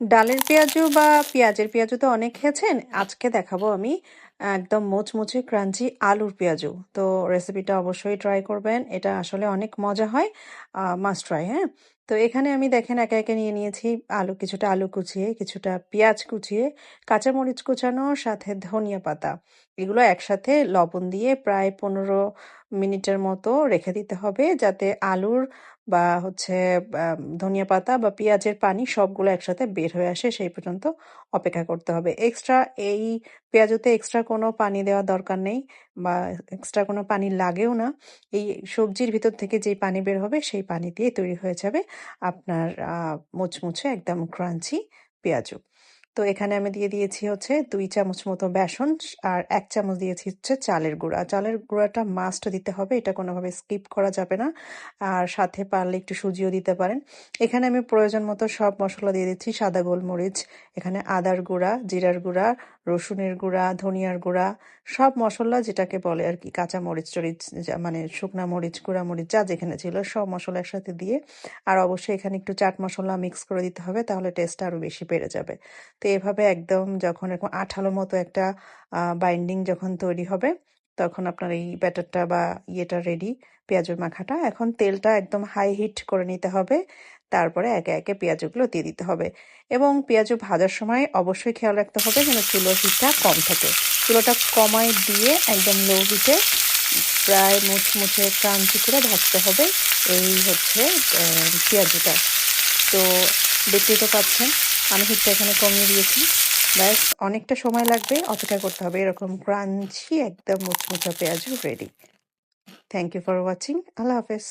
ডালের পেঁয়াজু বা পেঁয়াজের পেঁয়াজু তো অনেক খেয়েছেন। আজকে দেখাবো আমি একদম মুচমুচে ক্রাঞ্চি আলুর পেঁয়াজু। তো রেসিপিটা অবশ্যই ট্রাই করবেন। এটা আসলে অনেক মজা হয়। মাস্ট ট্রাই, হ্যাঁ? তো এখানে আমি দেখেন একে একে নিয়ে নিয়েছি আলু, কিছুটা আলু কুচিয়ে, কিছুটা পেঁয়াজ কুচিয়ে, কাঁচামরিচ কুচানো, সাথে ধনিয়া পাতা। এগুলো একসাথে লবণ দিয়ে প্রায় 15 মিনিটের মতো রেখে দিতে হবে, যাতে আলুর বা হচ্ছে ধনিয়া পাতা বা পেঁয়াজের পানি সবগুলো একসাথে বের হয়ে আসে, সেই পর্যন্ত অপেক্ষা করতে হবে। এই পেঁয়াজুতে এক্সট্রা কোনো পানি দেওয়ার দরকার নেই বা এক্সট্রা কোনো পানি লাগেও না। এই সবজির ভিতর থেকে যেই পানি বের হবে সেই পানি দিয়ে তৈরি হয়ে যাবে আপনার মুচমুচে একদম ক্রাঞ্চি পেঁয়াজু। তো এখানে আমি দিয়ে দিয়েছি হচ্ছে 2 চামচ মতো বেসন, আর 1 চামচ দিয়েছি হচ্ছে চালের গুঁড়া। চালের গুঁড়াটা মাস্ট দিতে হবে, এটা কোনোভাবে স্কিপ করা যাবে না। আর সাথে পারলে একটু সুজিও দিতে পারেন। এখানে আমি প্রয়োজন মতো সব মশলা দিয়ে দিচ্ছি। সাদা গোলমরিচ, এখানে আদার গুঁড়া, জিরার গুঁড়া, রসুনের গুঁড়া, ধনিয়ার গুঁড়া, সব মশলা যেটাকে বলে আর কি, কাঁচা মরিচ টরিচ মানে শুকনা মরিচ, গুঁড়া মরিচ যা যেখানে ছিল সব মশলা একসাথে দিয়ে, আর অবশ্যই এখানে একটু চাট মশলা মিক্স করে দিতে হবে, তাহলে টেস্টটা আরো বেশি বেড়ে যাবে। তো এভাবে একদম যখন এরকম আঠালো মতো একটা বাইন্ডিং যখন তৈরি হবে, তখন আপনার এই ব্যাটারটা বা ইয়েটা রেডি, পেঁয়াজের মাখাটা। এখন তেলটা একদম হাই হিট করে নিতে হবে, তারপরে একে একে পেঁয়াজগুলো দিয়ে দিতে হবে। এবং পেঁয়াজু ভাজার সময় অবশ্যই খেয়াল রাখতে হবে যেন চুলোর হিটটা কম থাকে। চুলোটা কমায় দিয়ে একদম লো হিটে প্রায় মুচমুচে ক্রাঞ্চি করে ভাজতে হবে এই হচ্ছে পেঁয়াজুটা। তো দেখতেই তো পাচ্ছেন আমি হিটটা এখানে কমিয়ে দিয়েছি। ব্যাস, অনেকটা সময় লাগবে, অপেক্ষা করতে হবে। এরকম ক্রাঞ্চি একদম মুচমুচা পেঁয়াজু রেডি। Thank you for watching. আল্লাহ হাফেজ।